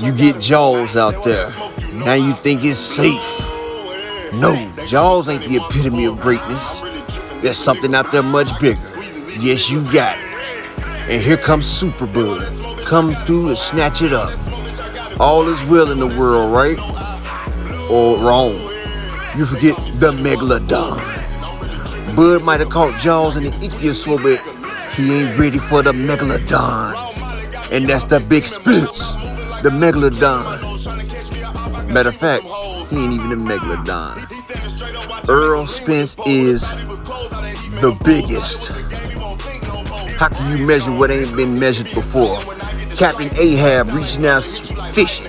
You get Jaws out there. Now you think it's safe. No, Jaws ain't the epitome of greatness. There's something out there much bigger. Yes, you got it. And here comes Superbud. Come through to snatch it up. All is well in the world, right? Or wrong. You forget the Megalodon. Bud might have caught Jaws in the ichthyosaur, but he ain't ready for the Megalodon. And that's the big Spence, the Megalodon. Matter of fact, he ain't even a Megalodon. Errol Spence is the biggest. How can you measure what ain't been measured before? Captain Ahab reaching out fishing.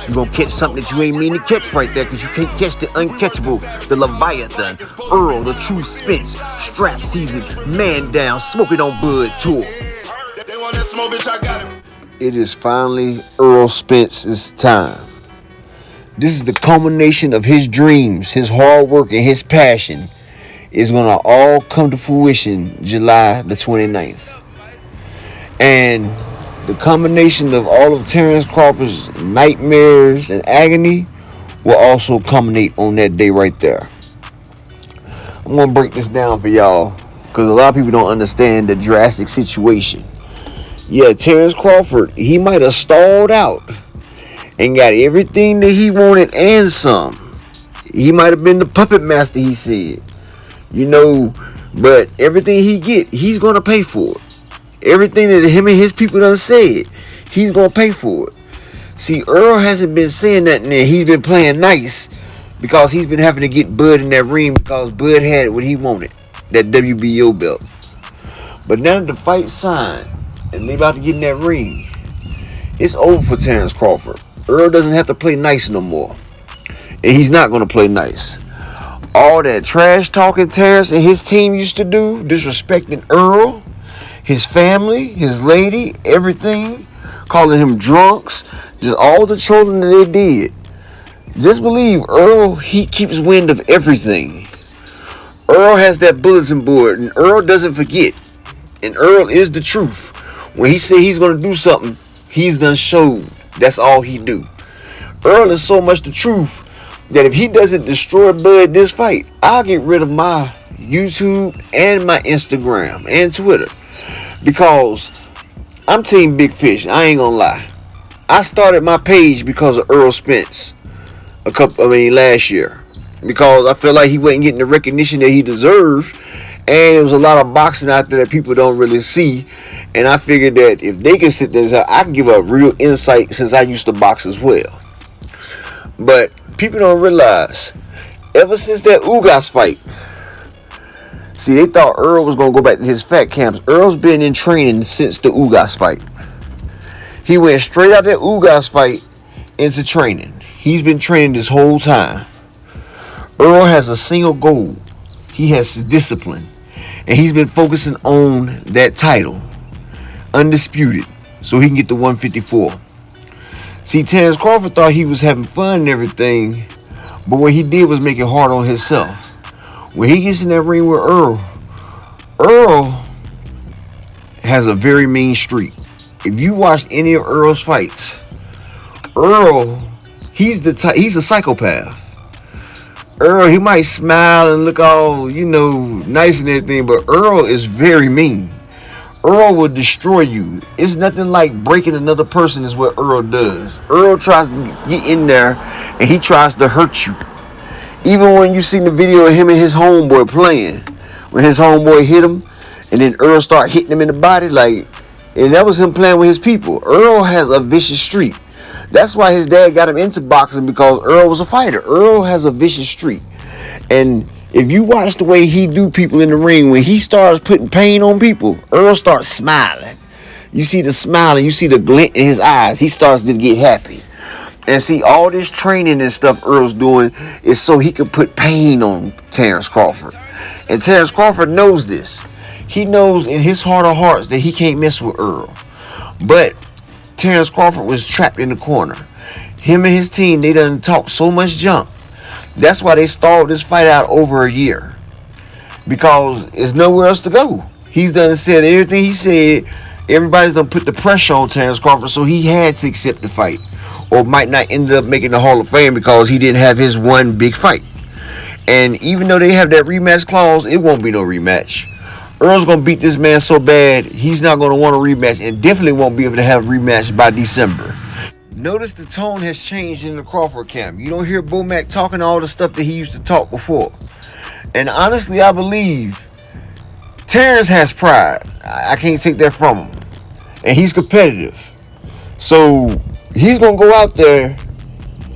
You gonna catch something that you ain't mean to catch right there, because you can't catch the uncatchable, the Leviathan. Earl, the true Spence, strap season, man down, smoking on Bud tour. It is finally Errol Spence's time. This is the culmination of his dreams, his hard work, and his passion is gonna all come to fruition July the 29th. And the combination of all of Terrence Crawford's nightmares and agony will also culminate on that day right there. I'm going to break this down for y'all, because a lot of people don't understand the drastic situation. Yeah, Terrence Crawford, he might have stalled out and got everything that he wanted and some. He might have been the puppet master, he said. But everything he get, he's going to pay for it. Everything that him and his people done said, he's going to pay for it. See, Earl hasn't been saying nothing there. He's been playing nice because he's been having to get Bud in that ring because Bud had what he wanted, that WBO belt. But now that the fight's signed and they about to get in that ring, it's over for Terrence Crawford. Earl doesn't have to play nice no more. And he's not going to play nice. All that trash talking Terrence and his team used to do, disrespecting Earl, his family, his lady, everything, calling him drunks, just all the trolling that they did. Just believe Earl, he keeps wind of everything. Earl has that bulletin board, and Earl doesn't forget. And Earl is the truth. When he say he's going to do something, he's done showed. That's all he do. Earl is so much the truth that if he doesn't destroy Bud this fight, I'll get rid of my YouTube and my Instagram and Twitter. Because I'm Team Big Fish. I ain't gonna lie. I started my page because of Errol Spence last year. Because I felt like he wasn't getting the recognition that he deserved. And there was a lot of boxing out there that people don't really see. And I figured that if they can sit there, I can give a real insight since I used to box as well. But people don't realize, ever since that Ugas fight, see, they thought Earl was going to go back to his fat camps. Earl's been in training since the Ugas fight. He went straight out that Ugas fight into training. He's been training this whole time. Earl has a single goal. He has discipline. And he's been focusing on that title. Undisputed. So he can get the 154. See, Terrence Crawford thought he was having fun and everything. But what he did was make it hard on himself. When he gets in that ring with Earl has a very mean streak. If you watch any of Earl's fights, Earl, he's a psychopath. Earl, he might smile and look all, nice and everything, but Earl is very mean. Earl will destroy you. It's nothing like breaking another person is what Earl does. Earl tries to get in there and he tries to hurt you. Even when you seen the video of him and his homeboy playing, when his homeboy hit him, and then Earl started hitting him in the body, and that was him playing with his people. Earl has a vicious streak. That's why his dad got him into boxing, because Earl was a fighter. Earl has a vicious streak. And if you watch the way he do people in the ring, when he starts putting pain on people, Earl starts smiling. You see the smile and you see the glint in his eyes. He starts to get happy. And see, all this training and stuff Earl's doing is so he can put pain on Terrence Crawford. And Terrence Crawford knows this. He knows in his heart of hearts that he can't mess with Earl. But Terrence Crawford was trapped in the corner. Him and his team, they done talked so much junk. That's why they stalled this fight out over a year. Because there's nowhere else to go. He's done said everything he said. Everybody's done put the pressure on Terrence Crawford, so he had to accept the fight. or might not end up making the Hall of Fame because he didn't have his one big fight. And even though they have that rematch clause, it won't be no rematch. Earl's going to beat this man so bad, he's not going to want a rematch, and definitely won't be able to have a rematch by December. Notice the tone has changed in the Crawford camp. You don't hear Bomac talking all the stuff that he used to talk before. And honestly, I believe Terrence has pride. I can't take that from him. And he's competitive. So he's going to go out there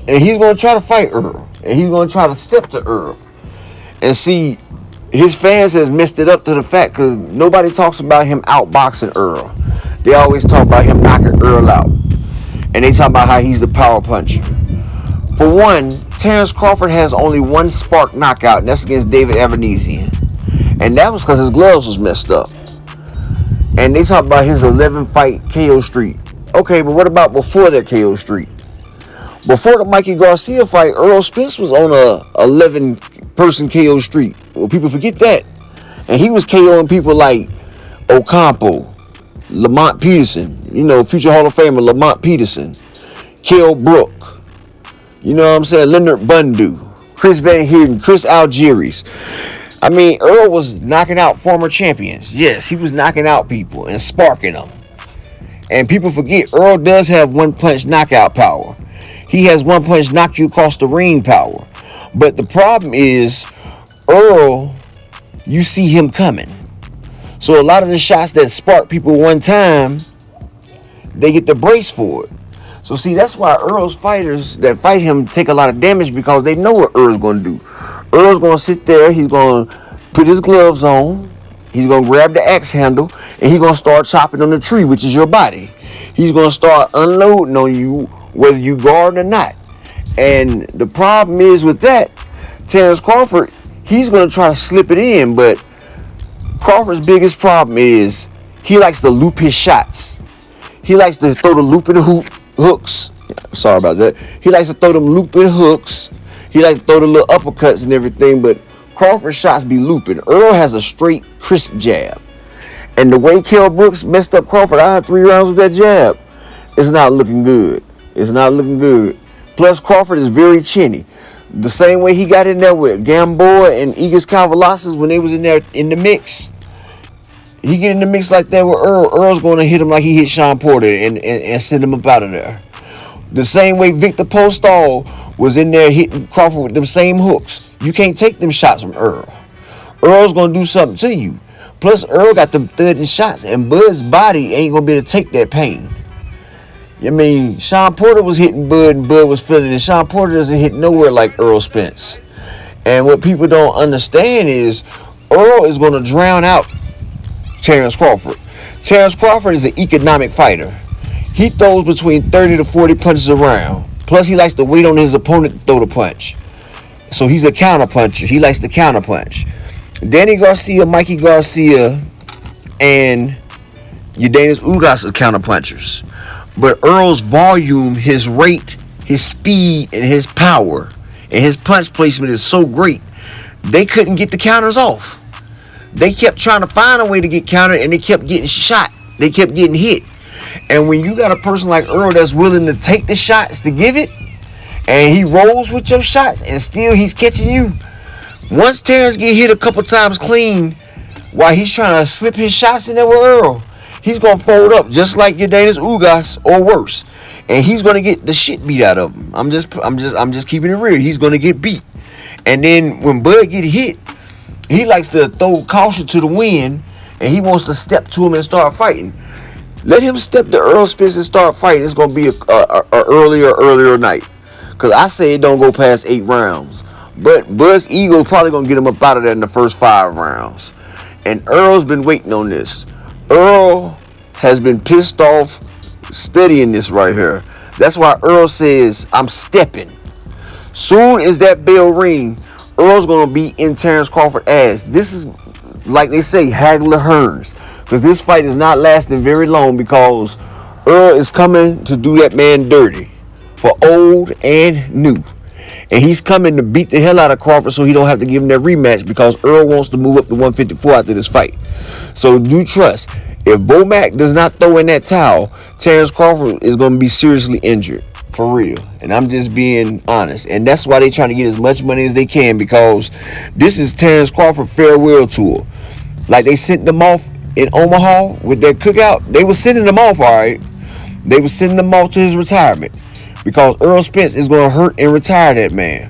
and he's going to try to fight Earl. And he's going to try to step to Earl. And see, his fans has messed it up to the fact because nobody talks about him outboxing Earl. They always talk about him knocking Earl out. And they talk about how he's the power puncher. For one, Terrence Crawford has only one spark knockout, and that's against David Avanesian. And that was because his gloves was messed up. And they talk about his 11-fight KO streak. Okay, but what about before that KO streak? Before the Mikey Garcia fight, Errol Spence was on a 11-person KO streak. Well, people forget that. And he was KOing people like Ocampo, Lamont Peterson, future Hall of Famer Lamont Peterson, Kell Brook, Leonard Bundu, Chris Van Heerden, Chris Algieri. I mean, Earl was knocking out former champions. Yes, he was knocking out people and sparking them. And people forget, Earl does have one-punch knockout power. He has one-punch knock you across the ring power. But the problem is, Earl, you see him coming. So a lot of the shots that spark people one time, they get the brace for it. So see, that's why Earl's fighters that fight him take a lot of damage because they know what Earl's going to do. Earl's going to sit there, he's going to put his gloves on, he's going to grab the axe handle, and he's going to start chopping on the tree, which is your body. He's going to start unloading on you, whether you guard or not. And the problem is with that, Terrence Crawford, he's going to try to slip it in, but Crawford's biggest problem is he likes to loop his shots. He likes to throw the loop in the hooks. Sorry about that. He likes to throw them looping hooks. He likes to throw the little uppercuts and everything, but Crawford's shots be looping. Earl has a straight, crisp jab. And the way Kell Brooks messed up Crawford, I had 3 rounds with that jab. It's not looking good. It's not looking good. Plus, Crawford is very chinny. The same way he got in there with Gamboa and Igis Calvalasas when they was in there in the mix. He get in the mix like that with Earl. Earl's going to hit him like he hit Sean Porter and send him up out of there. The same way Victor Postol was in there hitting Crawford with them same hooks. You can't take them shots from Earl. Earl's going to do something to you. Plus, Earl got them thudding shots, and Bud's body ain't going to be able to take that pain. I mean, Sean Porter was hitting Bud, and Bud was feeling it. Sean Porter doesn't hit nowhere like Errol Spence. And what people don't understand is Earl is going to drown out Terrence Crawford. Terrence Crawford is an economic fighter. He throws between 30 to 40 punches a round. Plus, he likes to wait on his opponent to throw the punch. So he's a counter puncher. He likes to counter punch. Danny Garcia, Mikey Garcia, and Yordenis Ugas are counter punchers. But Earl's volume, his rate, his speed, and his power, and his punch placement is so great, they couldn't get the counters off. They kept trying to find a way to get countered, and they kept getting shot. They kept getting hit. And when you got a person like Earl that's willing to take the shots to give it, and he rolls with your shots, and still he's catching you. Once Terrence get hit a couple times clean, while he's trying to slip his shots in there with Earl, he's going to fold up just like Yordenis Ugas or worse. And he's going to get the shit beat out of him. I'm just keeping it real. He's going to get beat. And then when Bud get hit, he likes to throw caution to the wind, and he wants to step to him and start fighting. Let him step to Errol Spence and start fighting. It's going to be a earlier night. Because I say it don't go past 8 rounds. But Bud's ego is probably going to get him up out of there in the first 5 rounds. And Earl's been waiting on this. Earl has been pissed off studying this right here. That's why Earl says, I'm stepping. Soon as that bell ring, Earl's going to be in Terrence Crawford's ass. This is, like they say, Hagler Hearns. Because this fight is not lasting very long because Earl is coming to do that man dirty. For old and new. And he's coming to beat the hell out of Crawford so he don't have to give him that rematch because Earl wants to move up to 154 after this fight. So do trust. If Bomac does not throw in that towel, Terrence Crawford is going to be seriously injured. For real. And I'm just being honest. And that's why they trying to get as much money as they can, because this is Terrence Crawford farewell tour. Like, they sent them off in Omaha with their cookout. They were sending them off, all right. They were sending them off to his retirement, because Errol Spence is going to hurt and retire that man.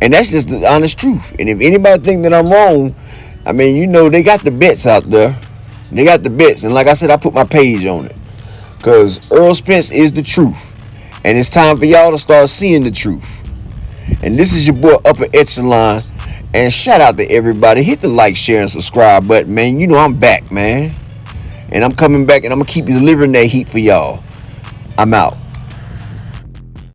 And that's just the honest truth. And if anybody think that I'm wrong, I mean, you know, they got the bets out there. They got the bets. And like I said, I put my page on it, because Errol Spence is the truth. And it's time for y'all to start seeing the truth. And this is your boy Upper Echelon. And shout out to everybody. Hit the like, share, and subscribe button, man. You know I'm back, man. And I'm coming back, and I'm going to keep delivering that heat for y'all. I'm out.